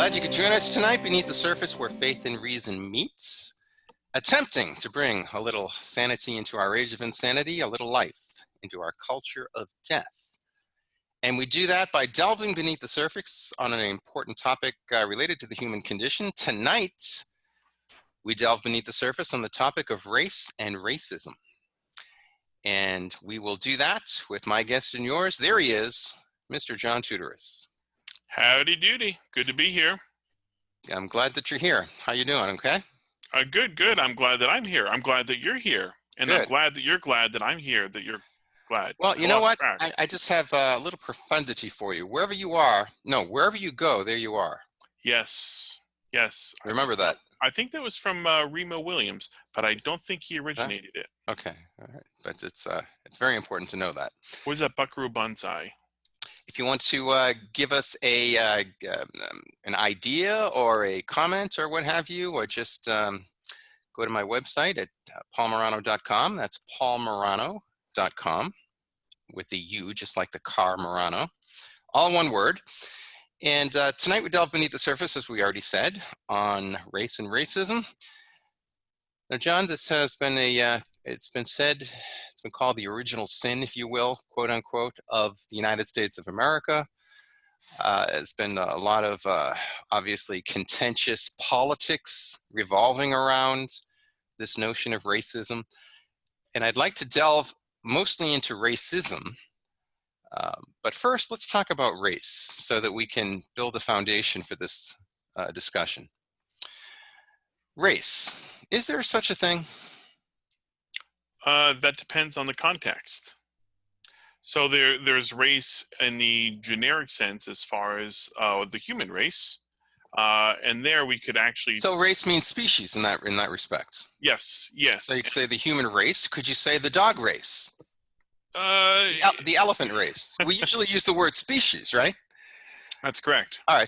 Glad you could join us tonight beneath the surface where faith and reason meets, attempting to bring a little sanity into our age of insanity, a little life into our culture of death. And we do that by delving beneath the surface on an important topic related to the human condition. Tonight, we delve beneath the surface on the topic of race and racism. And we will do that with my guest and yours. There he is, Mr. John Tuturice. Howdy doody. Good to be here. I'm glad that you're here. How you doing, okay? Good. I'm glad that I'm here. I'm glad that you're here. And Good. I'm glad that you're glad that I'm here, that you're glad. Well, you know what? I just have a little profundity for you. Wherever you go, there you are. Yes. Remember that. I think that was from Remo Williams, but I don't think he originated it. Okay, all right. But it's very important to know that. What is that, Buckaroo Banzai? If you want to give us an idea or a comment or what have you, or just go to my website at paulmurano.com. That's paulmurano.com with the U, just like the car Murano, all one word. And tonight we delve beneath the surface, as we already said, on race and racism. Now, John, this has been it's been called the original sin, if you will, quote unquote, of the United States of America. It's been a lot of obviously contentious politics revolving around this notion of racism. And I'd like to delve mostly into racism. But first, let's talk about race so that we can build a foundation for this discussion. Race. Is there such a thing? That depends on the context. So there's race in the generic sense as far as the human race. And there we could actually... So race means species in that respect? Yes. So you could say the human race. Could you say the dog race? The elephant race. We usually use the word species, right? That's correct. All right.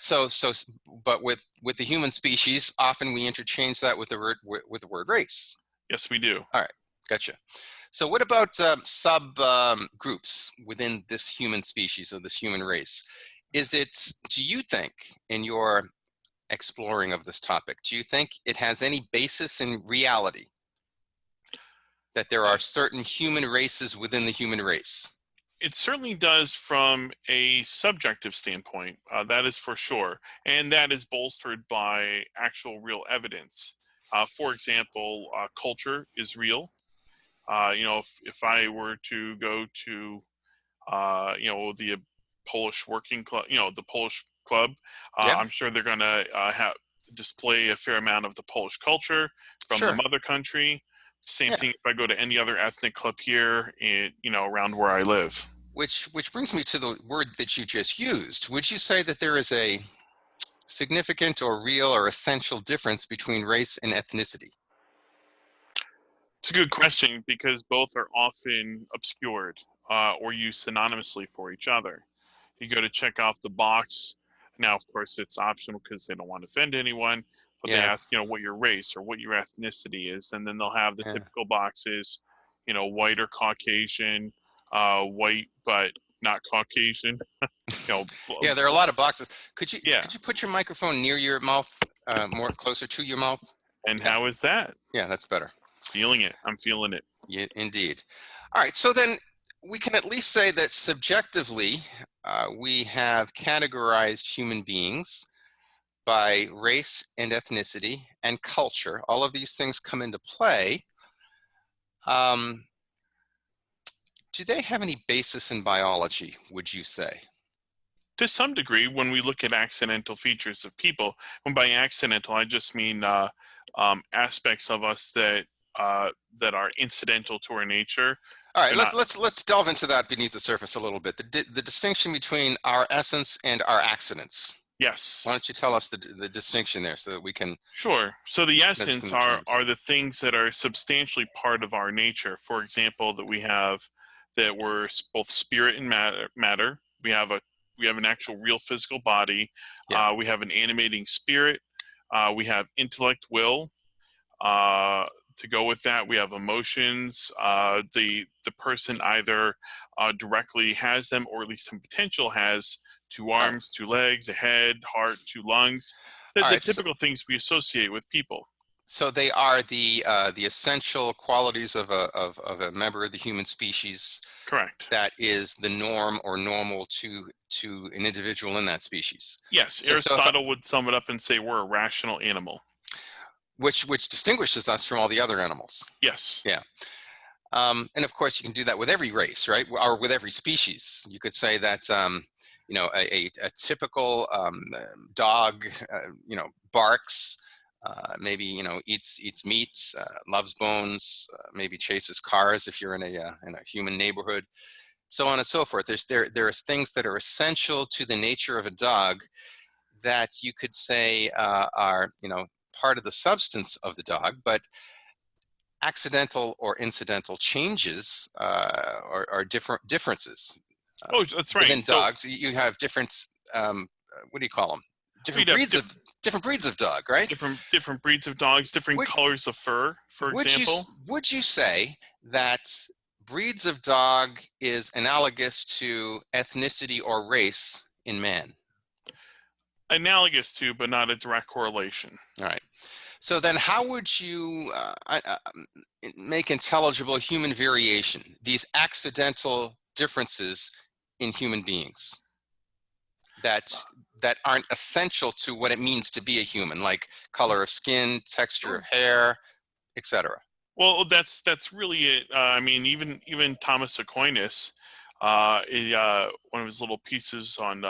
But with the human species, often we interchange that with the word race. Yes, we do. All right. Gotcha. So what about groups within this human species or this human race? Do you think, in your exploring of this topic, do you think it has any basis in reality that there are certain human races within the human race? It certainly does from a subjective standpoint, that is for sure. And that is bolstered by actual real evidence. For example, culture is real. If I were to go to, the Polish working club, the Polish club, I'm sure they're going to display a fair amount of the Polish culture from the mother country. Same thing if I go to any other ethnic club here, around where I live. Which brings me to the word that you just used. Would you say that there is a significant or real or essential difference between race and ethnicity? It's a good question because both are often obscured or used synonymously for each other. You go to check off the box. Now, of course, it's optional because they don't want to offend anyone, but they ask, what your race or what your ethnicity is. And then they'll have the typical boxes, white or Caucasian, white but not Caucasian. Yeah, there are a lot of boxes. Could you put your microphone near your mouth, more closer to your mouth? And how is that? Yeah, that's better. Feeling it. I'm feeling it. Yeah, indeed. All right, so then we can at least say that subjectively, we have categorized human beings by race and ethnicity and culture. All of these things come into play. Do they have any basis in biology, would you say? To some degree, when we look at accidental features of people, when by accidental, I just mean aspects of us that are incidental to our nature. All right, let's delve into that beneath the surface a little bit. The distinction between our essence and our accidents. Yes. Why don't you tell us the distinction there so that we can... Sure. So the essence are the things that are substantially part of our nature. For example, that we're both spirit and matter. We have an actual real physical body. Yeah. We have an animating spirit. We have intellect, will. To go with that, we have emotions. The person either directly has them, or at least in potential has two All right. arms, two legs, a head, heart, two lungs. All The right. So, typical things we associate with people. so they are the essential qualities of a member of the human species Correct. that is the norm or normal to an individual in that species. Yes, So if Aristotle would sum it up and say we're a rational animal. which distinguishes us from all the other animals. Yes. Yeah. And of course, you can do that with every race, right? Or with every species. You could say that, a typical dog, barks, maybe, eats meat, loves bones, maybe chases cars if you're in a human neighborhood, so on and so forth. There's things that are essential to the nature of a dog that you could say are, part of the substance of the dog, but accidental or incidental changes are differences. Oh, that's right. Within So dogs, you have different, what do you call them? we'd have Different breeds of dog, right? different breeds of dogs, different Would, colors of fur, for example. would you say that breeds of dog is analogous to ethnicity or race in man? Analogous to, but not a direct correlation. All right. So then how would you make intelligible human variation, these accidental differences in human beings that aren't essential to what it means to be a human, like color of skin, texture of hair, etc.? Well, that's really it. I mean, even Thomas Aquinas, one of his little pieces on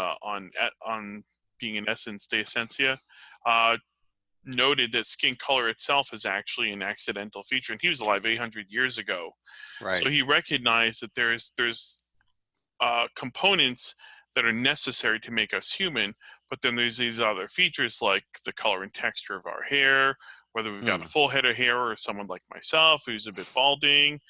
being in essence de essentia, noted that skin color itself is actually an accidental feature, and he was alive 800 years ago. Right. So he recognized that there's components that are necessary to make us human, but then there's these other features like the color and texture of our hair, whether we've got a full head of hair or someone like myself who's a bit balding,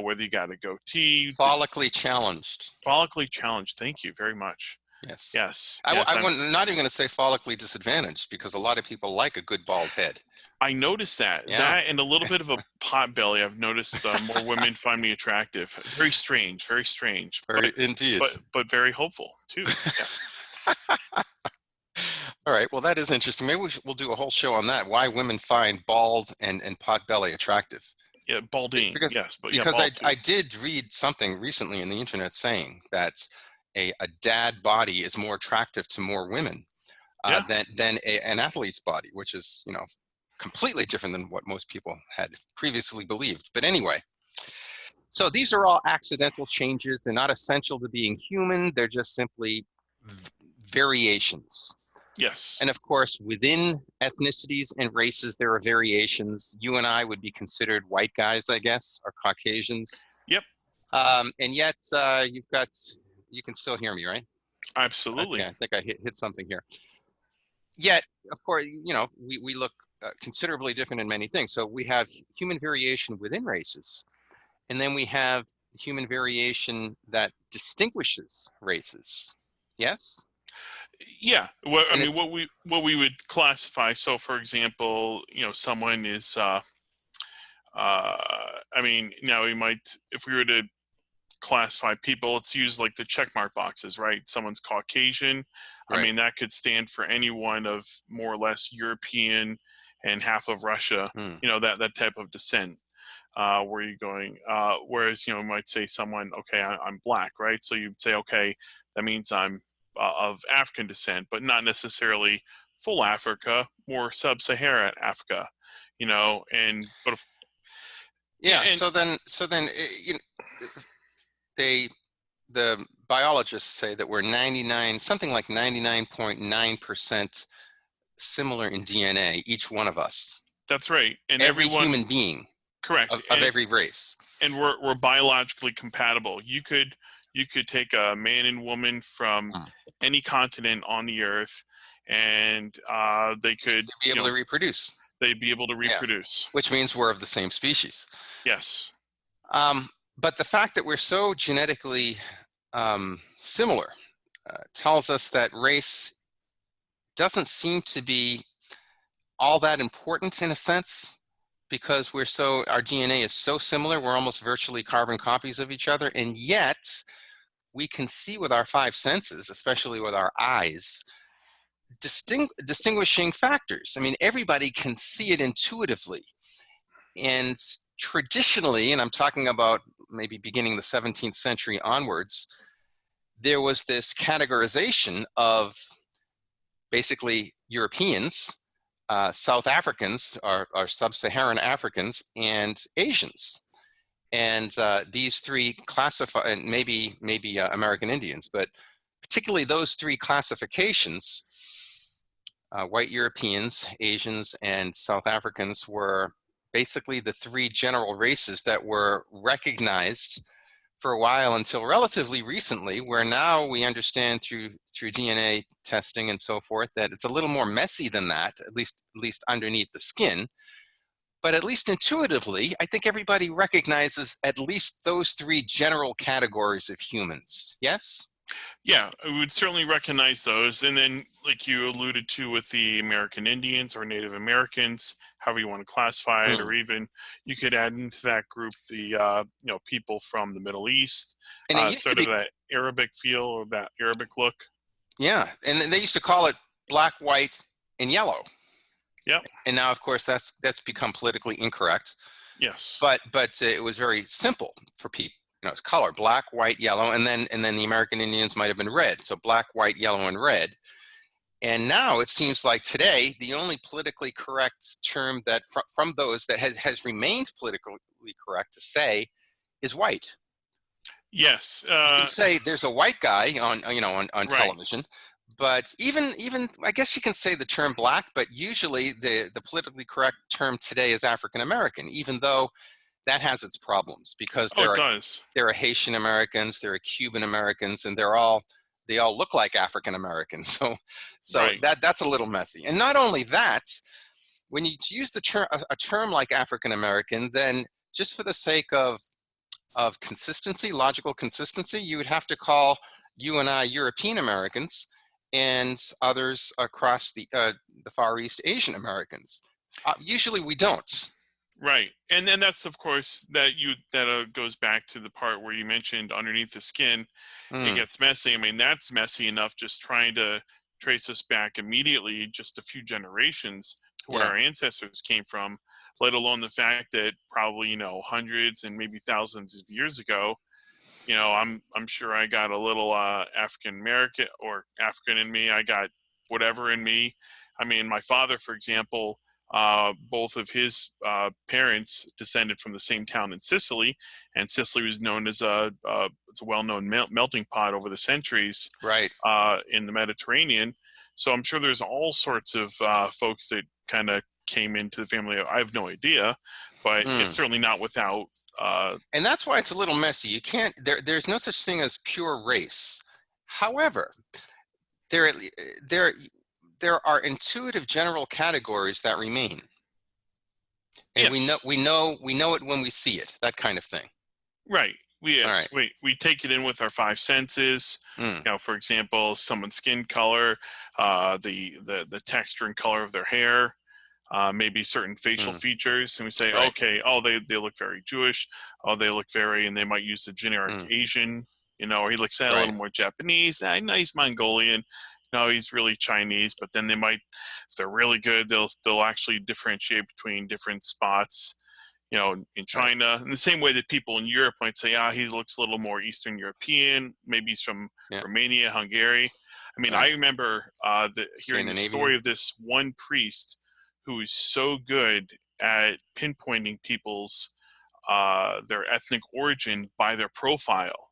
whether you got a goatee. Follically challenged. Follically challenged. Thank you very much. Yes. Yes. I'm not even going to say follically disadvantaged, because a lot of people like a good bald head. I noticed that. Yeah. That and a little bit of a pot belly. I've noticed more women find me attractive. Very strange. Very strange. Indeed. But very hopeful too. Yeah. All right. Well, that is interesting. Maybe we'll do a whole show on that. Why women find bald and pot belly attractive. Yeah, balding. Because, yes, but because bald I did read something recently in the internet saying that a dad body is more attractive to more women than an athlete's body, which is, completely different than what most people had previously believed. But anyway, so these are all accidental changes. They're not essential to being human. They're just simply variations. Yes. And of course, within ethnicities and races, there are variations. You and I would be considered white guys, I guess, or Caucasians. Yep. And yet you can still hear me, right? Absolutely. Okay, I think I hit something here. Yet, of course, we look considerably different in many things. So we have human variation within races, and then we have human variation that distinguishes races. Yes? Yeah. Well, I mean, what we would classify. So, for example, someone is. I mean, now we might, if we were to classify people, let's use like the check mark boxes, right? Someone's Caucasian. Right. I mean, that could stand for anyone of more or less European and half of Russia, that type of descent. Where you're going, whereas, you might say someone, okay, I'm black, right? So you'd say, okay, that means I'm of African descent, but not necessarily full Africa, more sub-Saharan Africa, but yeah. So then, the biologists say that we're 99, something like 99.9% similar in DNA, each one of us. That's right. And every human being. Correct. Of every race. And we're biologically compatible. You could take a man and woman from any continent on the earth, and they could be able to reproduce. They'd be able to reproduce. Yeah. Which means we're of the same species. Yes. But the fact that we're so genetically similar tells us that race doesn't seem to be all that important in a sense, because our DNA is so similar, we're almost virtually carbon copies of each other, and yet we can see with our five senses, especially with our eyes, distinguishing factors. I mean, everybody can see it intuitively. And traditionally, and I'm talking about maybe beginning the 17th century onwards, there was this categorization of basically Europeans, South Africans, or sub-Saharan Africans, and Asians. And these three classify, and maybe American Indians, but particularly those three classifications, white Europeans, Asians, and South Africans, were basically the three general races that were recognized for a while until relatively recently, where now we understand through DNA testing and so forth that it's a little more messy than that, at least underneath the skin. But at least intuitively, I think everybody recognizes at least those three general categories of humans. Yes? Yeah, I would certainly recognize those. And then, like you alluded to with the American Indians or Native Americans, however you want to classify it, or even you could add into that group the people from the Middle East, And it used to sort of be, that Arabic feel or that Arabic look. yeah, and they used to call it black, white, and yellow. Yep. And now, of course, that's become politically incorrect. Yes. But it was very simple for people. You know, it's color: black, white, yellow, and then the American Indians might have been red. So black, white, yellow, and red. And now it seems like today the only politically correct term that from those that has remained politically correct to say is white. Yes. You can say there's a white guy on Right. television, but even I guess you can say the term black, but usually the politically correct term today is African American, even though that has its problems because Oh, it does. there are Haitian Americans, there are Cuban Americans, and they all look like African Americans. So Right. that's a little messy. And not only that, when you use the term a term like African American, then just for the sake of consistency, logical consistency, you would have to call you and I European Americans and others across the Far East Asian Americans. Usually we don't. Right. And then that's, of course, that goes back to the part where you mentioned underneath the skin, it gets messy. I mean, that's messy enough just trying to trace us back immediately just a few generations to where our ancestors came from, let alone the fact that probably, hundreds and maybe thousands of years ago, I'm sure I got a little African American or African in me. I got whatever in me. I mean, my father, for example, both of his parents descended from the same town in Sicily, and Sicily was known as it's a well-known melting pot over the centuries, right, in the Mediterranean. So I'm sure there's all sorts of folks that kind of came into the family. I have no idea, but it's certainly not without. And that's why it's a little messy. You can't. There's no such thing as pure race. However, there are intuitive general categories that remain, and Yes. we know it when we see it. That kind of thing. Right. Yes. All right. We take it in with our five senses. For example, someone's skin color, the texture and color of their hair, maybe certain facial features, and we say, Right. okay, they look very Jewish. Oh, they look very, and they might use the generic Asian, or he looks a little more Japanese. No, he's Mongolian. No, he's really Chinese. But then they might, if they're really good, they'll actually differentiate between different spots. In China, in the same way that people in Europe might say, he looks a little more Eastern European. Maybe he's from Romania, Hungary. I mean, I remember hearing the story of this one priest who is so good at pinpointing people's their ethnic origin by their profile,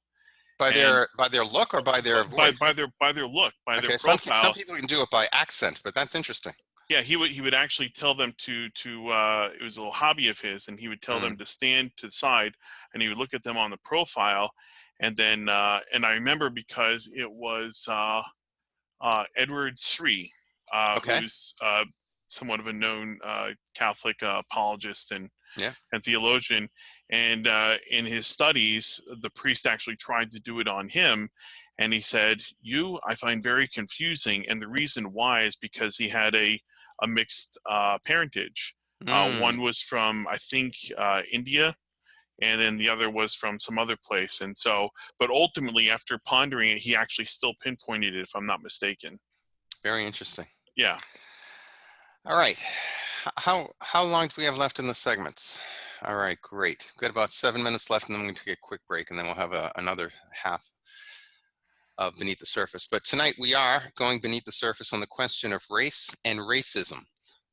By their look or by their voice? By their look, by their profile. Some people can do it by accent, but that's interesting. Yeah, he would actually tell them to it was a little hobby of his, and he would tell them to stand to the side, and he would look at them on the profile, and then and I remember because it was Edward Sri, who's somewhat of a known Catholic apologist and theologian, and in his studies, the priest actually tried to do it on him. And he said, I find very confusing. And the reason why is because he had a mixed parentage. Mm, One was from, I think, India, and then the other was from some other place. And so, but ultimately, after pondering it, he actually still pinpointed it, if I'm not mistaken. very interesting. Yeah. All right. How long do we have left in the segments? All right, great. We've got about 7 minutes left, and then we're going to take a quick break, and then we'll have another half of Beneath the Surface. But tonight we are going beneath the surface on the question of race and racism.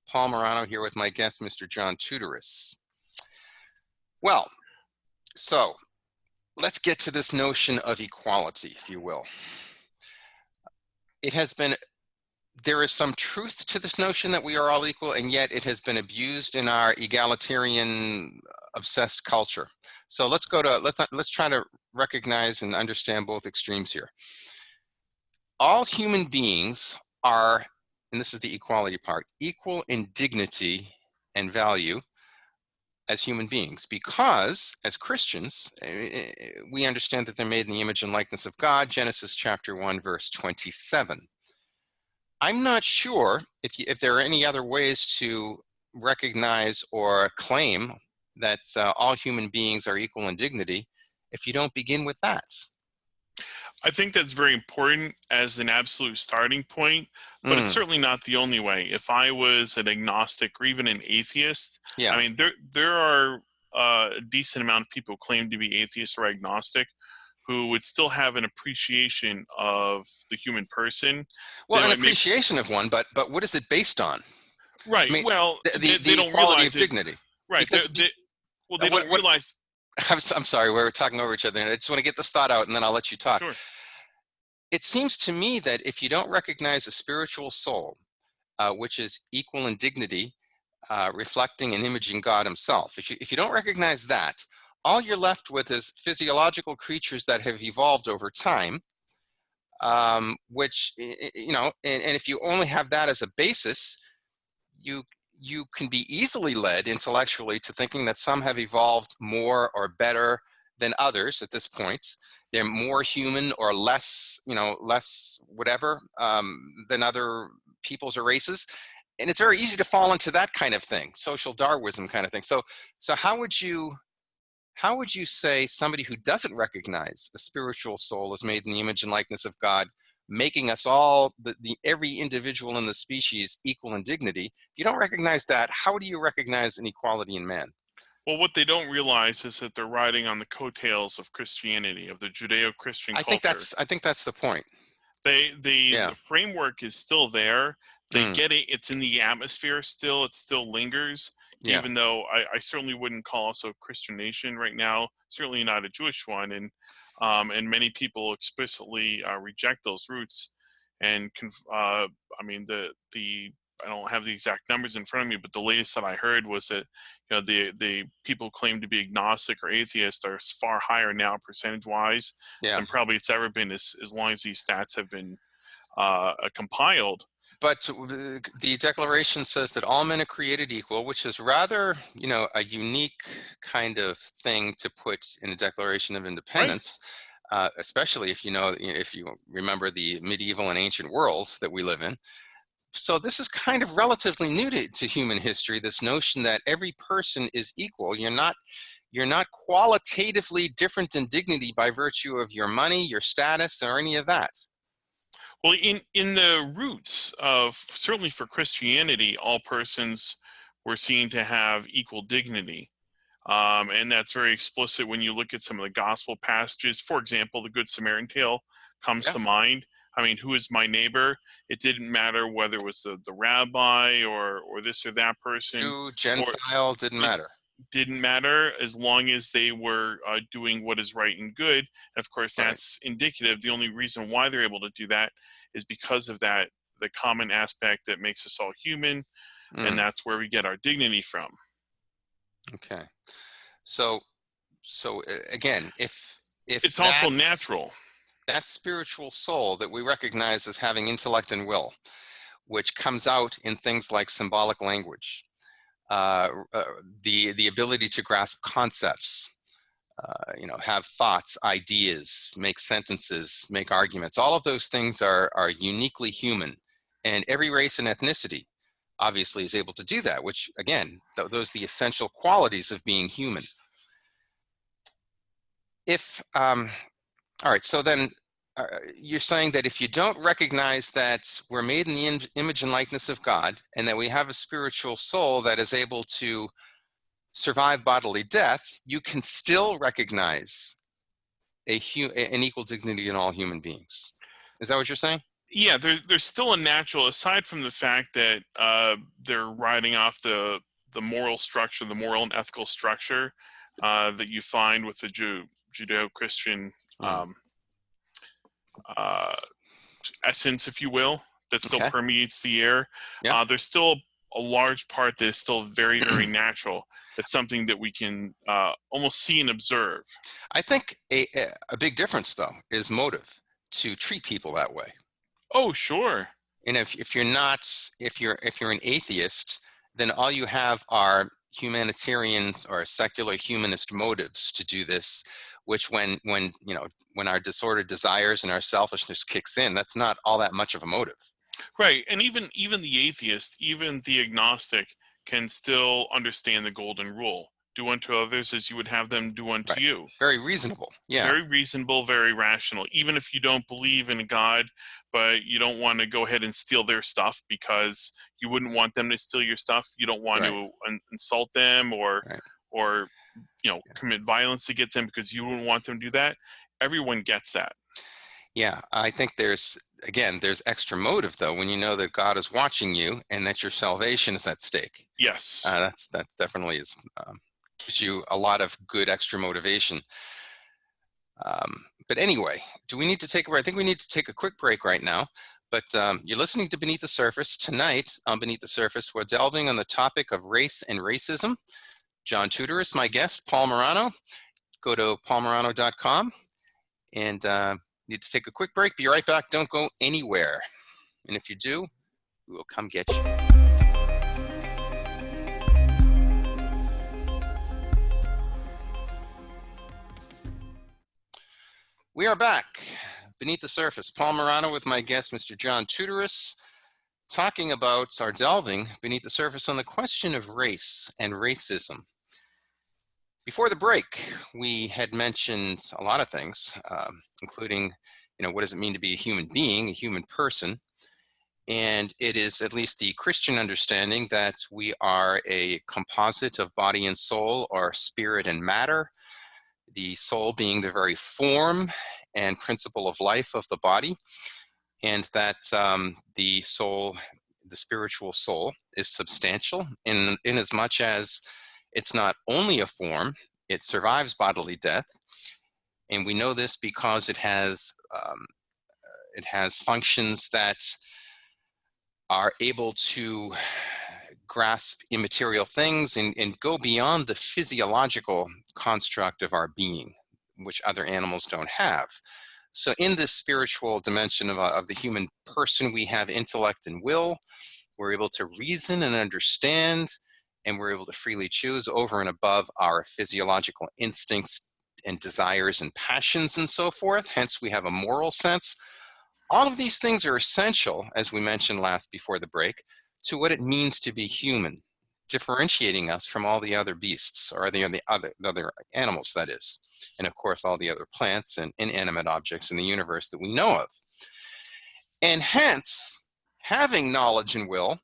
Paul Murano here with my guest, Mr. John Tuturice. Well, so let's get to this notion of equality, if you will. It has been, there is some truth to this notion that we are all equal, and yet it has been abused in our egalitarian, obsessed culture. So let's try to recognize and understand both extremes here. All human beings are, and this is the equality part, equal in dignity and value as human beings, because as Christians, we understand that they're made in the image and likeness of God, Genesis chapter 1, verse 27. I'm not sure if there are any other ways to recognize or claim that all human beings are equal in dignity if you don't begin with that. I think that's very important as an absolute starting point, but it's Mm, certainly not the only way. If I was an agnostic or even an atheist, yeah. I mean, there are a decent amount of people who claim to be atheist or agnostic who would still have an appreciation of the human person. Well, They an might make appreciation of one, but what is it based on? I right. mean, Well, they the don't equality of realize it. dignity. Right. Because Well, they don't what realize. I'm sorry, we're talking over each other. I just want to get this thought out, and then I'll let you talk. Sure. It seems to me that if you don't recognize a spiritual soul, which is equal in dignity, reflecting and imaging God himself, if you don't recognize that, all you're left with is physiological creatures that have evolved over time, which, you know, and if you only have that as a basis, you you can be easily led intellectually to thinking that some have evolved more or better than others at this point. They're more human or less, you know, less whatever than other peoples or races. And it's very easy to fall into that kind of thing, social Darwinism kind of thing. So how would you say somebody who doesn't recognize a spiritual soul is made in the image and likeness of God, making us all, every individual in the species equal in dignity? If you don't recognize that, how do you recognize an equality in man? Well, what they don't realize is that they're riding on the coattails of Christianity, of the Judeo-Christian culture. I think that's the point. The Yeah. framework is still there. They Mm, get it. It's in the atmosphere still. It still lingers, yeah. even though I certainly wouldn't call us a Christian nation right now. Certainly not a Jewish one, and many people explicitly reject those roots. And I mean the I don't have the exact numbers in front of me, but the latest that I heard was that the people who claim to be agnostic or atheist are far higher now percentage wise Yeah. than probably it's ever been as long as these stats have been compiled. But the Declaration says that all men are created equal, which is rather, you know, a unique kind of thing to put in a Declaration of Right. Independence, especially if if you remember the medieval and ancient worlds that we live in. So this is kind of relatively new to human history, this notion that every person is equal. You're not qualitatively different in dignity by virtue of your money, your status, or any of that. Well, in the roots of certainly for Christianity, all persons were seen to have equal dignity. And that's very explicit when you look at some of the gospel passages. For example, the Good Samaritan tale comes Yeah. to mind. I mean, who is my neighbor? It didn't matter whether it was the rabbi or this or that person, Jew, or Gentile, didn't it matter. didn't matter as long as they were doing what is right and good. And of course, Right. that's indicative. The only reason why they're able to do that is because of that, the common aspect that makes us all human, and Mm, that's where we get our dignity from. okay. So again, if It's also natural. that spiritual soul that we recognize as having intellect and will, which comes out in things like symbolic language, the ability to grasp concepts, have thoughts, ideas, make sentences, make arguments. All of those things are uniquely human, and every race and ethnicity obviously is able to do that, which again, those are the essential qualities of being human. If, all right, so then you're saying that if you don't recognize that we're made in the image and likeness of God, and that we have a spiritual soul that is able to survive bodily death, you can still recognize an equal dignity in all human beings. Is that what you're saying? Yeah, there's still a natural, aside from the fact that they're riding off the moral structure, the moral and ethical structure that you find with the Judeo-Christian essence, if you will, that still Okay. permeates the air. Yeah. There's still a large part that is still very, very natural. It's something that we can almost see and observe. I think a big difference, though, is motive, to treat people that way. Oh, sure. And if you're not, if you're an atheist, then all you have are humanitarian or secular humanist motives to do this, which when our disordered desires and our selfishness kicks in, that's not all that much of a motive. Right, and even the atheist, even the agnostic, can still understand the golden rule: do unto others as you would have them do unto Right. you. Very reasonable. Yeah. Very reasonable, very rational. Even if you don't believe in a God, but you don't want to go ahead and steal their stuff because you wouldn't want them to steal your stuff. You don't want Right. to insult them or Right. or commit violence against them because you wouldn't want them to do that. Everyone gets that. Yeah, I think there's extra motive, though, when you know that God is watching you and that your salvation is at stake. Yes. That definitely gives you a lot of good extra motivation. But anyway, do we need to take? I think we need to take a quick break right now. But you're listening to Beneath the Surface. Tonight on Beneath the Surface, we're delving on the topic of race and racism. John Tuturice, my guest, Paul Murano. Go to paulmurano.com and need to take a quick break. Be right back. Don't go anywhere. And if you do, we will come get you. We are back. Beneath the Surface. Paul Murano with my guest, Mr. John Tuturice, talking about our delving beneath the surface on the question of race and racism. Before the break, we had mentioned a lot of things, including, what does it mean to be a human being, a human person? And it is at least the Christian understanding that we are a composite of body and soul, or spirit and matter, the soul being the very form and principle of life of the body, and that the soul, the spiritual soul, is substantial in as much as it's not only a form, it survives bodily death. And we know this because it has functions that are able to grasp immaterial things and go beyond the physiological construct of our being, which other animals don't have. So in this spiritual dimension of the human person, we have intellect and will. We're able to reason and understand, and we're able to freely choose over and above our physiological instincts and desires and passions and so forth. Hence, we have a moral sense. All of these things are essential, as we mentioned before the break, to what it means to be human, differentiating us from all the other beasts, or the other animals, that is, and of course all the other plants and inanimate objects in the universe that we know of. And hence, having knowledge and will,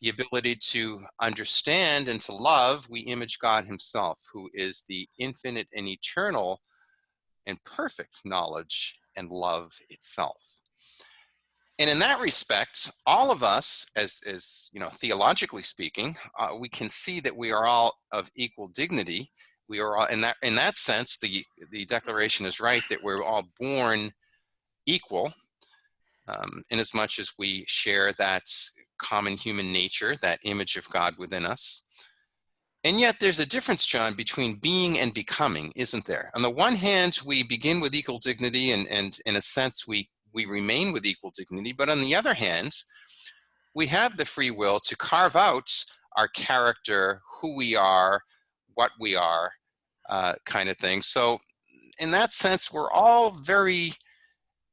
the ability to understand and to love, we image God himself, who is the infinite and eternal and perfect knowledge and love itself. And in that respect, all of us, as theologically speaking, we can see that we are all of equal dignity. We are all, in that sense, the declaration is right, that we're all born equal, in as much as we share that common human nature, that image of God within us. And yet there's a difference, John, between being and becoming, isn't there? On the one hand, we begin with equal dignity, and in a sense, we remain with equal dignity. But on the other hand, we have the free will to carve out our character, who we are, what we are, kind of thing. So in that sense, we're all very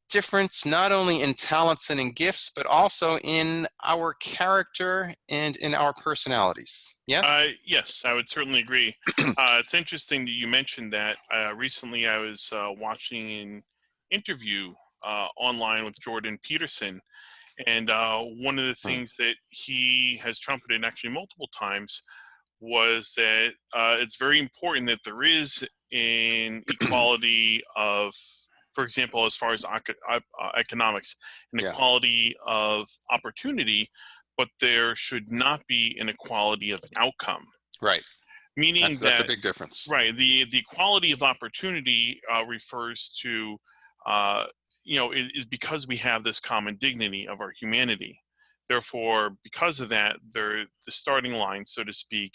difference not only in talents and in gifts, but also in our character and in our personalities. Yes? Yes, I would certainly agree. It's interesting that you mentioned that. Recently, I was watching an interview online with Jordan Peterson, and one of the Hmm. things that he has trumpeted actually multiple times was that it's very important that there is an equality of, for example, as far as economics, an Yeah, equality of opportunity, but there should not be an equality of outcome. right. Meaning That's a that, big difference. right, the equality of opportunity refers to, is because we have this common dignity of our humanity. Therefore, because of that, the starting line, so to speak,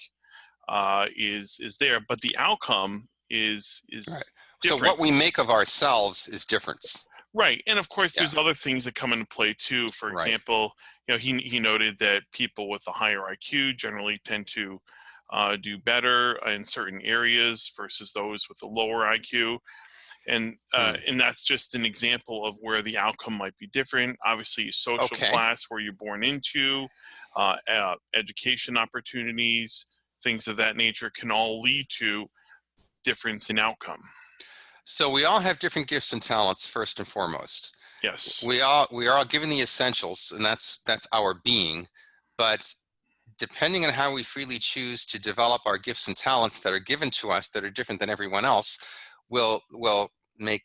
is there, but the outcome Right. is So different. what we make of ourselves is different. Right, and of course, Yeah, there's other things that come into play too. For right. example, he noted that people with a higher IQ generally tend to do better in certain areas versus those with a lower IQ, Hmm. and that's just an example of where the outcome might be different. Obviously, social Okay. class where you're born into, education opportunities, things of that nature can all lead to difference in outcome. So we all have different gifts and talents, first and foremost. Yes. We are all given the essentials, and that's our being. But depending on how we freely choose to develop our gifts and talents that are given to us that are different than everyone else, will make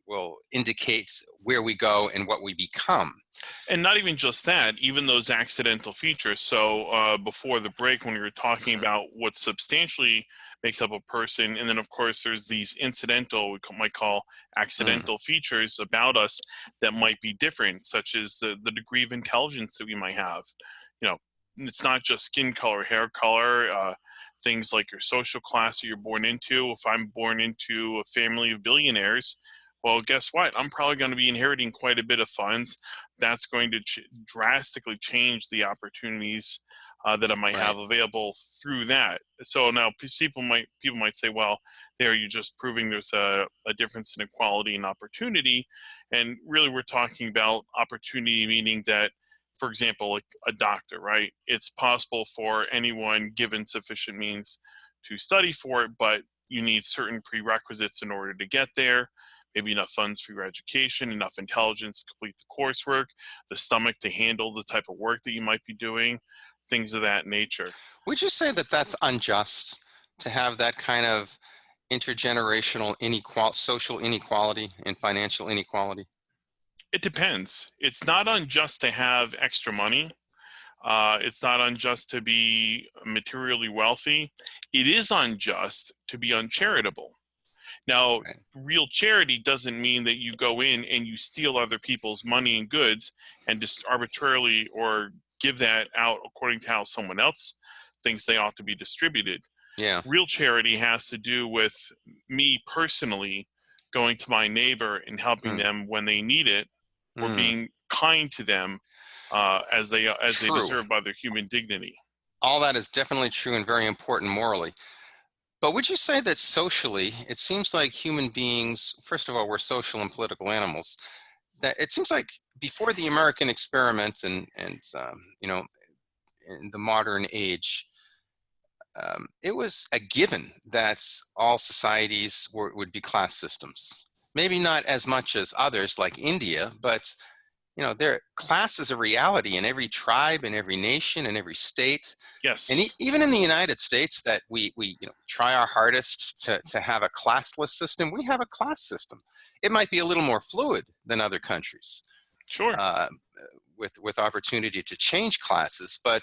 will indicate where we go and what we become. And not even just that, even those accidental features. So before the break, when we were talking Mhm. about what substantially makes up a person, and then of course there's these incidental, might call Mm. accidental features about us that might be different, such as the degree of intelligence that we might have. You know, it's not just skin color, hair color, things like your social class that you're born into. If I'm born into a family of billionaires, well, guess what? I'm probably going to be inheriting quite a bit of funds. That's going to drastically change the opportunities that I might Right. have available through that. So now people might say, well, there you're just proving there's a difference in equality and opportunity, and really we're talking about opportunity, meaning that, for example, like a doctor, right? It's possible for anyone given sufficient means to study for it, but you need certain prerequisites in order to get there. Maybe enough funds for your education, enough intelligence to complete the coursework, the stomach to handle the type of work that you might be doing, things of that nature. Would you say that that's unjust to have that kind of intergenerational social inequality and financial inequality? It depends. It's not unjust to have extra money. It's not unjust to be materially wealthy. It is unjust to be uncharitable. Now, Right. real charity doesn't mean that you go in and you steal other people's money and goods and just arbitrarily or give that out according to how someone else thinks they ought to be distributed. Yeah. Real charity has to do with me personally going to my neighbor and helping Mm. them when they need it, or Mm. being kind to them as they True. deserve by their human dignity. All that is definitely true and very important morally. But would you say that socially, it seems like human beings, first of all, we're social and political animals, that it seems like before the American experiment and in the modern age, it was a given that all societies would be class systems. Maybe not as much as others like India, but their class is a reality in every tribe, in every nation, in every state, and Yes, even in the United States. That we try our hardest to have a classless system. We have a class system. It might be a little more fluid than other countries, sure. uh, with opportunity to change classes, but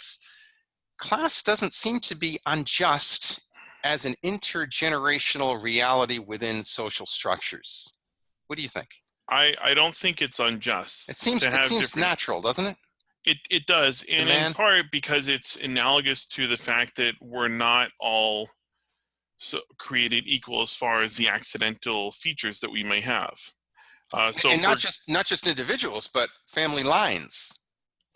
class doesn't seem to be unjust as an intergenerational reality within social structures. What do you think? I don't think it's unjust It seems to it have seems different. natural, doesn't it? It does, To and in man. part because it's analogous to the fact that we're not all created equal as far as the accidental features that we may have. So And for not just individuals, but family lines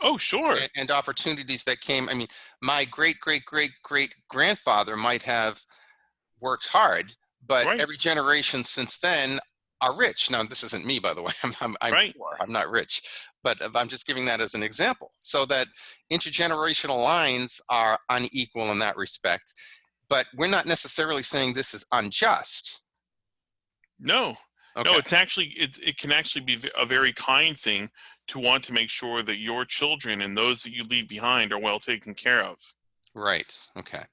oh sure, and opportunities that came. I mean, my great great great great grandfather might have worked hard, but right, every generation since then, are rich. Now, this isn't me, by the way. I'm Right. poor. I'm not rich. But I'm just giving that as an example. So that intergenerational lines are unequal in that respect. But we're not necessarily saying this is unjust. No, no, Okay. it's actually, it can actually be a very kind thing to want to make sure that your children and those that you leave behind are well taken care of. Right. Okay.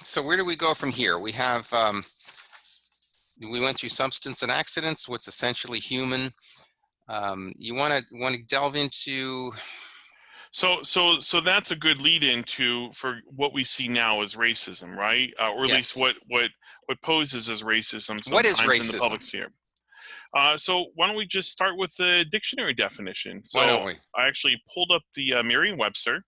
So where do we go from here? We have, we went through substance and accidents, what's essentially human. You want to delve into. So that's a good lead into for what we see now as racism, right? Or at least Yes. what poses as racism What is sometimes in the racism? public sphere. So why don't we just start with the dictionary definition? Why So don't we? I actually pulled up the Merriam-Webster,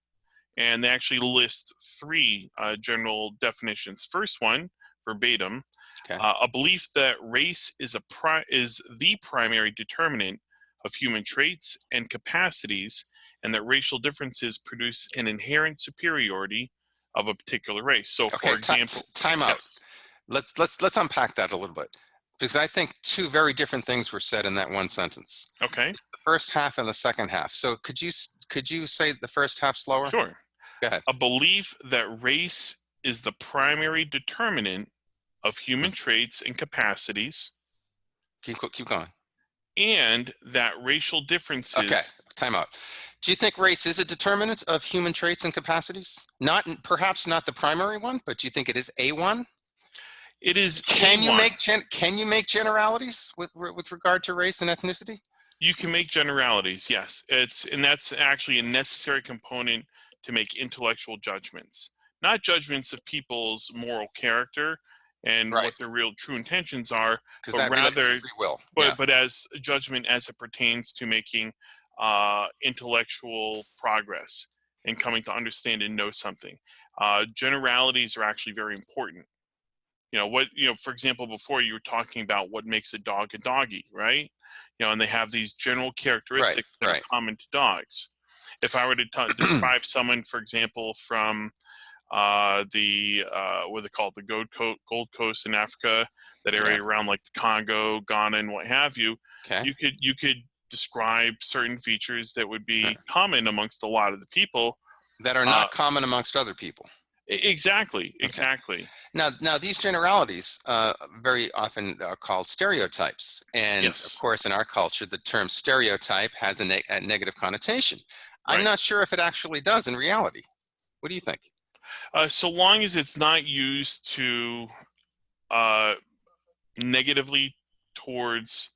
and they actually list three general definitions. First one, verbatim, Okay. a belief that race is the primary determinant of human traits and capacities, and that racial differences produce an inherent superiority of a particular race. So, Okay. for example, Time out. yes, Let's unpack that a little bit, because I think two very different things were said in that one sentence. okay, The first half and the second half. So could you say the first half slower? sure. Go ahead. A belief that race is the primary determinant of human traits and capacities, Keep going. and that racial Okay. differences. Time out. Do you think race is a determinant of human traits and capacities? Not perhaps not the primary one, but do you think it is a one? It is Can you one. make generalities with regard to race and ethnicity? You can make generalities, yes. And that's actually a necessary component to make intellectual judgments, not judgments of people's moral character and Right, what their real true intentions are, because but that relates to rather, free will. Yeah. but as a judgment as it pertains to making intellectual progress and coming to understand and know something. Generalities are actually very important. For example, before you were talking about what makes a dog a doggy, right? And they have these general Right. characteristics that are Right. common to dogs. If I were to describe someone, for example, from the what they call it, the Gold Coast in Africa, that area Yeah. around like the Congo, Ghana, and what have you, Okay. you could describe certain features that would Yeah. be common amongst a lot of the people. That are Uh, not common amongst other people. exactly, Okay. exactly. Now these generalities very often are called stereotypes, and of Yes, course, in our culture, the term stereotype has a negative connotation. I'm right. not sure if it actually does in reality. What do you think? So long as it's not used to uh, negatively towards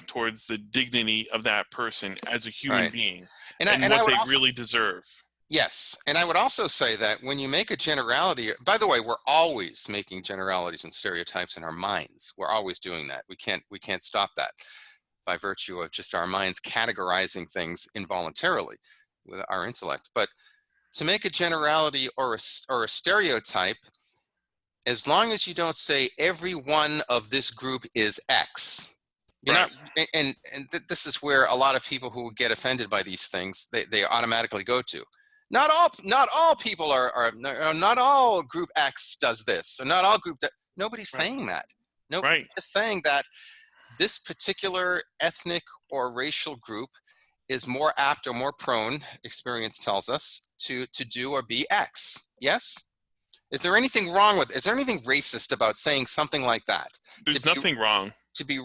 towards the dignity of that person as a human Right. being And and I what would they also, really deserve. yes, and I would also say that when you make a generality, by the way, we're always making generalities and stereotypes in our minds. We're always doing that. We can't stop that by virtue of just our minds categorizing things involuntarily with our intellect. But to make a generality or a stereotype, as long as you don't say every one of this group is X, you're Right, not, this is where a lot of people who get offended by these things, they automatically go to. Not all people not all group X does this, or not all group that. Nobody's right, saying that. Nobody's right. just saying that this particular ethnic or racial group is more apt or more prone, experience tells us, to do or be X. Yes? Is there anything racist about saying something like that? To There's be nothing wrong.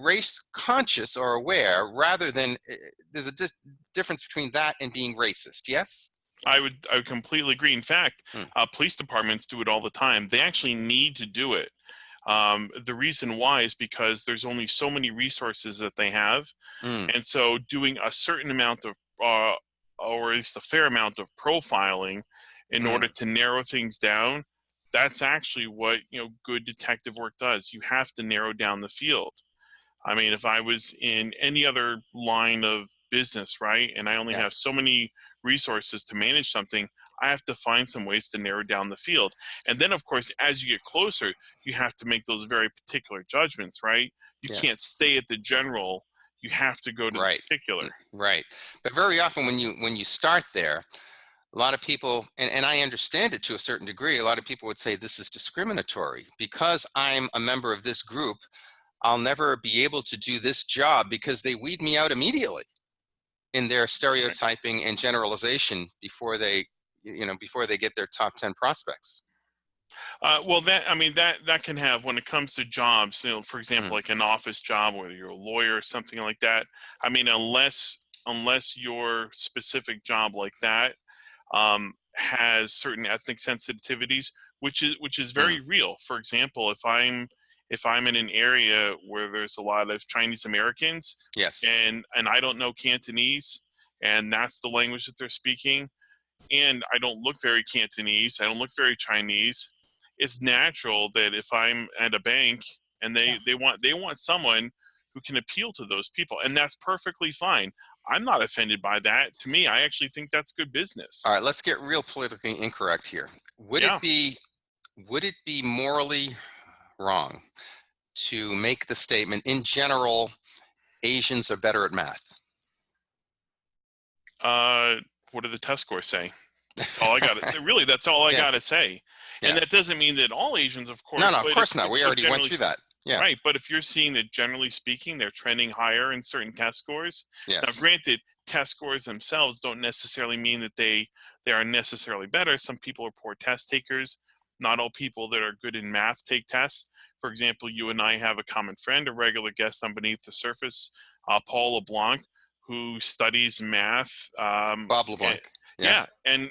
race conscious or aware rather than, there's a difference between that and being racist. Yes? I would completely agree. In fact, Hmm. police departments do it all the time. They actually need to do it. The reason why is because there's only so many resources that they have, Mm, and so doing a certain amount of or at least a fair amount of profiling in mm, order to narrow things down, that's actually what good detective work does. You have to narrow down the field. I mean, if I was in any other line of business, right, and I only yeah. have so many resources to manage something, I have to find some ways to narrow down the field. And then, of course, as you get closer, you have to make those very particular judgments, right? You can't Yes. stay at the general. You have to go to the Right. particular. Right. But very often when you start there, a lot of people, and I understand it to a certain degree, a lot of people would say this is discriminatory. Because I'm a member of this group, I'll never be able to do this job because they weed me out immediately in their stereotyping and generalization before they, before they get their top 10 prospects. Well, that can have, when it comes to jobs, for example, like an office job, whether you're a lawyer or something like that. I mean, unless your specific job like that has certain ethnic sensitivities, which is very real. For example, if I'm in an area where there's a lot of Chinese Americans, Yes. and I don't know Cantonese, and that's the language that they're speaking, and I don't look very Cantonese, I don't look very Chinese, it's natural that if I'm at a bank and they want someone who can appeal to those people, and that's perfectly fine. I'm not offended by that. To me, I actually think that's good business. All right, let's get real politically incorrect here. Would it be morally wrong to make the statement, in general, Asians are better at math? What do the test scores say? That's all I got. Really, that's all I got to say. And that doesn't mean that all Asians, of course. No, of course not. We already went through that. Yeah. Right, but if you're seeing that, generally speaking, they're trending higher in certain test scores. Yes. Now, granted, test scores themselves don't necessarily mean that they are necessarily better. Some people are poor test takers. Not all people that are good in math take tests. For example, you and I have a common friend, a regular guest on Beneath the Surface, Paul LeBlanc, who studies math. Bob LeBlanc. Yeah, and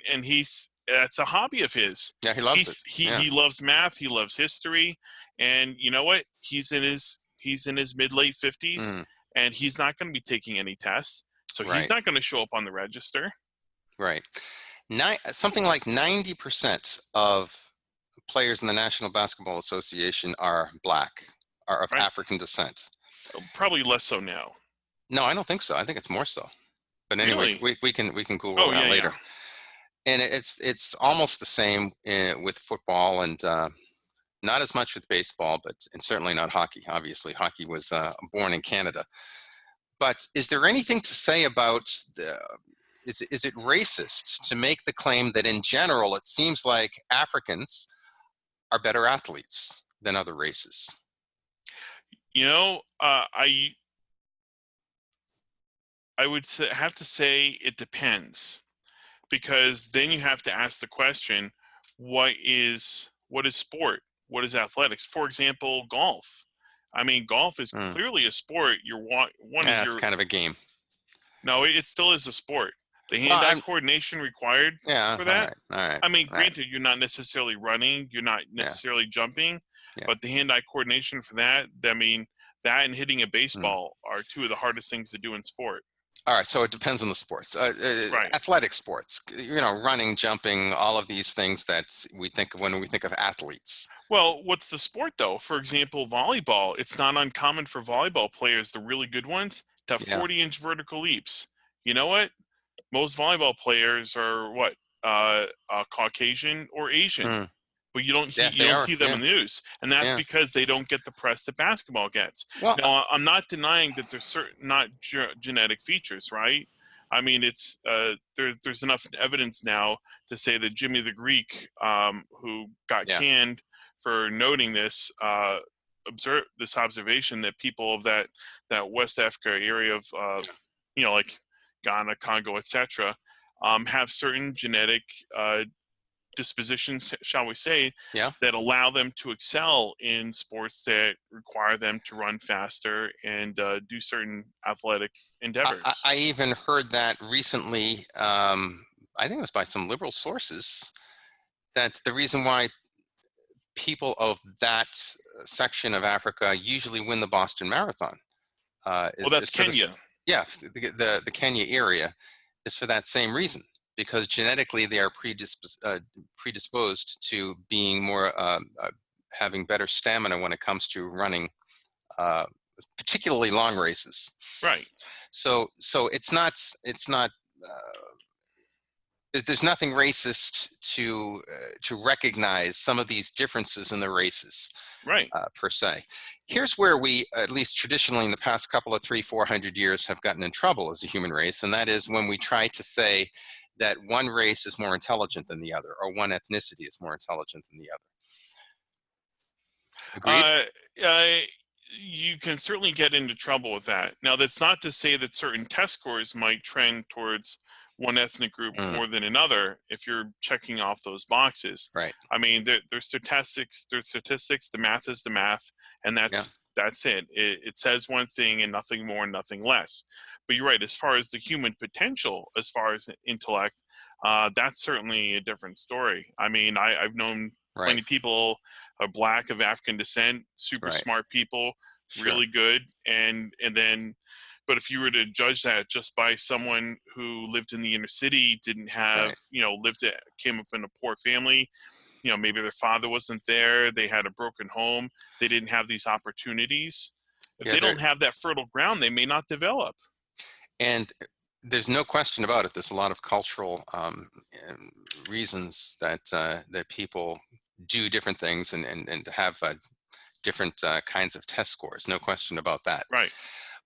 that's a hobby of his. Yeah, he loves it. He loves math. He loves history, and you know what? He's in his mid late 50s, and he's not going to be taking any tests, so he's not going to show up on the register. Right. Something like 90% of players in the National Basketball Association are black, are of African descent. Probably less so now. No, I don't think so. I think it's more so. But anyway, really? we can Google that later. Yeah. And it's almost the same with football, and not as much with baseball, and certainly not hockey. Obviously, hockey was born in Canada. But is there anything to say about is it racist to make the claim that in general it seems like Africans are better athletes than other races? I would have to say it depends, because then you have to ask the question, what is sport? What is athletics? For example, golf. I mean, golf is clearly a sport. It's kind of a game. No, it still is a sport. The hand-eye coordination required for that. All right. I mean, granted, you're not necessarily running, you're not necessarily jumping, but the hand-eye coordination for that, I mean, that and hitting a baseball are two of the hardest things to do in sport. All right, so it depends on the sports. Athletic sports, running, jumping, all of these things that we think of when we think of athletes. Well, what's the sport though? For example, volleyball. It's not uncommon for volleyball players, the really good ones, to have 40-inch vertical leaps. You know what? Most volleyball players are Caucasian or Asian. But you don't see them in the news, and that's because they don't get the press that basketball gets. Well, now, I'm not denying that there's not genetic features, right? I mean, it's there's enough evidence now to say that Jimmy the Greek, who got canned for noting this, observed this observation that people of that West Africa area of like Ghana, Congo, etc., have certain genetic dispositions, shall we say, that allow them to excel in sports that require them to run faster and do certain athletic endeavors. I even heard that recently, I think it was by some liberal sources, that the reason why people of that section of Africa usually win the Boston Marathon that's Kenya. The Kenya area is for that same reason. Because genetically they are predisposed to being more, having better stamina when it comes to running, particularly long races. Right. So it's not. There's nothing racist to recognize some of these differences in the races. Right. Per se. Here's where we, at least traditionally in the past couple of 300-400 years, have gotten in trouble as a human race, and that is when we try to say that one race is more intelligent than the other, or one ethnicity is more intelligent than the other. Agreed? you can certainly get into trouble with that. Now, that's not to say that certain test scores might trend towards one ethnic group Mm, more than another if you're checking off those boxes. right. I mean, there's statistics, the math is the math, and Yeah. that's it. It says one thing and nothing more and nothing less. But you're right, as far as the human potential, as far as intellect, that's certainly a different story. I mean, I've known Right. plenty of people, Black, of African descent, super Right. smart people, Sure. really good, and then, but if you were to judge that just by someone who lived in the inner city, didn't have, Right. came up in a poor family, maybe their father wasn't there, they had a broken home, they didn't have these opportunities. If Yeah. they There don't have that fertile ground, they may not develop. and there's no question about it. There's a lot of cultural reasons that that people do different things and have different kinds of test scores. No question about that. Right.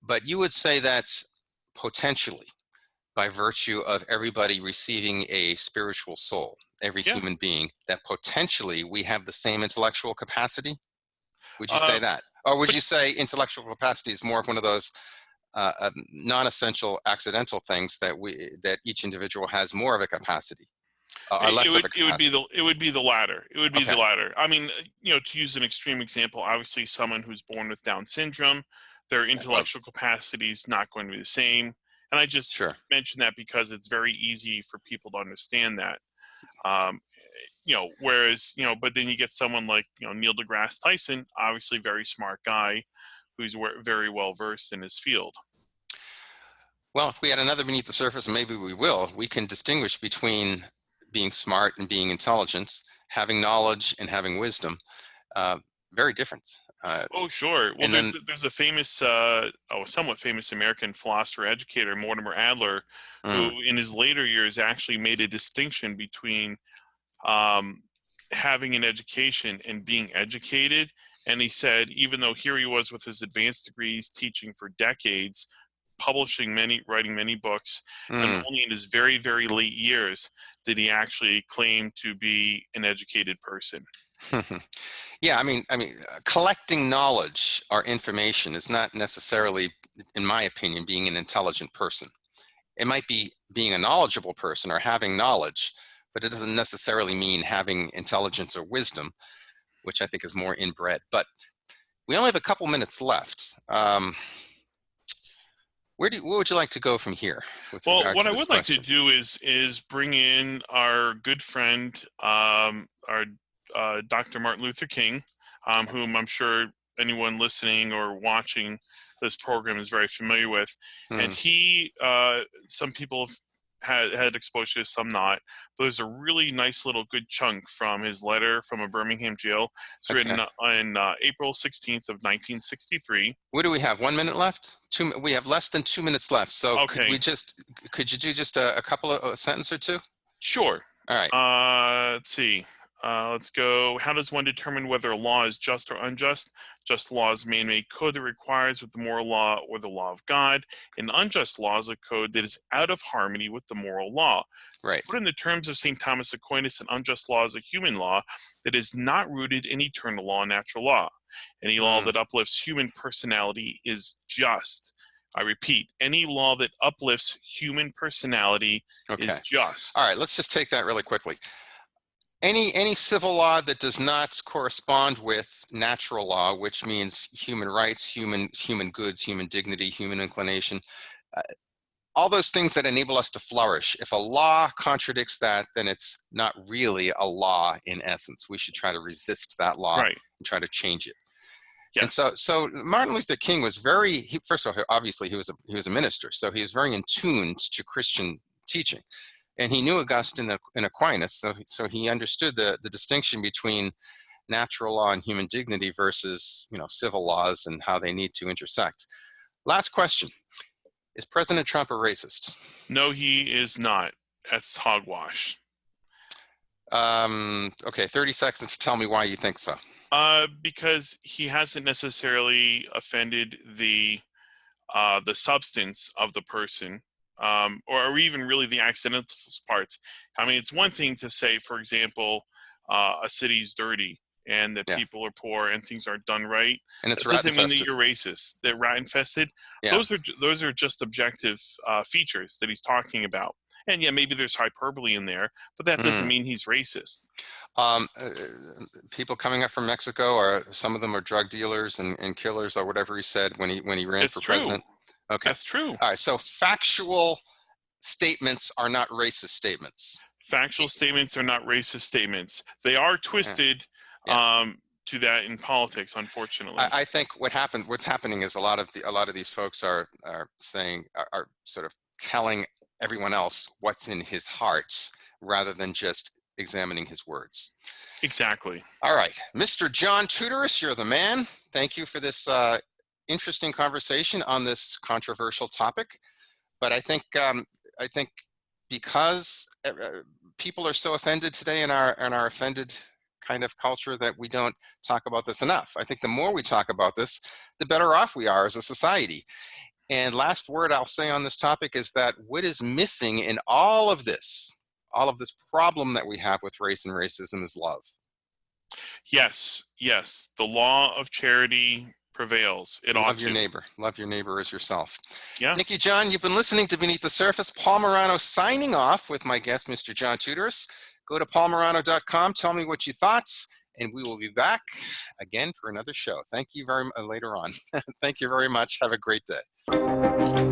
But you would say that's potentially by virtue of everybody receiving a spiritual soul, every Yeah. human being, that potentially we have the same intellectual capacity? Would you say Uh, that? Or would but you say intellectual capacity is more of one of those non-essential accidental things that each individual has more of a capacity or It less of would a capacity? it would be the latter. It would be the Okay, latter. I mean, to use an extreme example, obviously someone who's born with Down syndrome, their well, intellectual capacity is not going to be the same. And I just sure. mention that because it's very easy for people to understand that. Um, whereas, but then you get someone like, Neil deGrasse Tyson, obviously very smart guy who's very well versed in his field. Well, if we had another beneath the surface, and maybe we will, we can distinguish between being smart and being intelligent, having knowledge and having wisdom. Uh, Very different. Oh, sure. Well, And then, there's a famous, somewhat famous American philosopher educator, Mortimer Adler, who mm, in his later years actually made a distinction between um, having an education and being educated. And he said, even though here he was with his advanced degrees, teaching for decades, writing many books, and mm. only in his very, very late years did he actually claim to be an educated person. Yeah, collecting knowledge or information is not necessarily, in my opinion, being an intelligent person. It might be being a knowledgeable person or having knowledge, but it doesn't necessarily mean having intelligence or wisdom, which I think is more inbred. But we only have a couple minutes left. What would you like to go from here with Well, regard what to I this would like to question? do is bring in our good friend, our Dr. Martin Luther King, whom I'm sure anyone listening or watching this program is very familiar with. And Hmm, he, some people have had exposure to, some not. But there's a really nice little good chunk from his letter from a Birmingham jail. It's written okay. on April 16th of 1963. What do we have? 1 minute left? We have less than 2 minutes left. So Okay, could you do just a couple of a sentence or two? sure. All right. Let's see. Let's go. How does one determine whether a law is just or unjust? Just law is man-made code that requires with the moral law or the law of God. An unjust law is a code that is out of harmony with the moral law. To Right. put in the terms of St. Thomas Aquinas, an unjust law is a human law that is not rooted in eternal law and natural law. Any law Hmm, that uplifts human personality is just. I repeat, any law that uplifts human personality okay. is All just. right. Let's just take that really quickly. Any civil law that does not correspond with natural law, which means human rights, human goods, human dignity, human inclination, uh, all those things that enable us to flourish. If a law contradicts that, then it's not really a law in essence. We should try to resist that law Right. and try to change it. And Yes. so Martin Luther King was first of all, obviously he was a minister, so he was very in tune to Christian teaching, and he knew Augustine and Aquinas, so he understood the distinction between natural law and human dignity versus civil laws and how they need to intersect. Last question: is President Trump a racist? No, he is not. That's hogwash. Okay, 30 seconds to tell me why you think so. Because he hasn't necessarily offended the substance of the person, or even really the accidental parts. I mean, it's one thing to say, for example, a city's dirty. and that Yeah. people are poor and things aren't done right, And it's that rat doesn't mean that infested. you're racist. That rat infested, Yeah. those are just objective features that he's talking about. And yeah, maybe there's hyperbole in there, but that doesn't Mm. mean he's racist. People coming up from Mexico, or some of them are drug dealers and killers, or whatever he said when he ran It's for true. president. Okay. That's true. All right. So factual statements are not racist statements. Factual statements are not racist statements. They are twisted Yeah. to that in politics, unfortunately. I think what's happening is a lot of these folks are saying, are sort of telling everyone else what's in his hearts rather than just examining his words. Exactly. All right, Mr. John Tuturice, you're the man. Thank you for this interesting conversation on this controversial topic. But I think because people are so offended today in our offended kind of culture that we don't talk about this enough. I think the more we talk about this, the better off we are as a society. And last word I'll say on this topic is that what is missing in all of this problem that we have with race and racism is love. Yes, yes. The law of charity prevails. It ought Love your to. neighbor. Love your neighbor as yourself. Yeah. Thank you, John. You've been listening to Beneath the Surface. Paul Murano signing off with my guest, Mr. John Tuturice. Go to paulmurano.com. Tell me what you thought, and we will be back again for another show. Thank you very much later on. Thank you very much. Have a great day.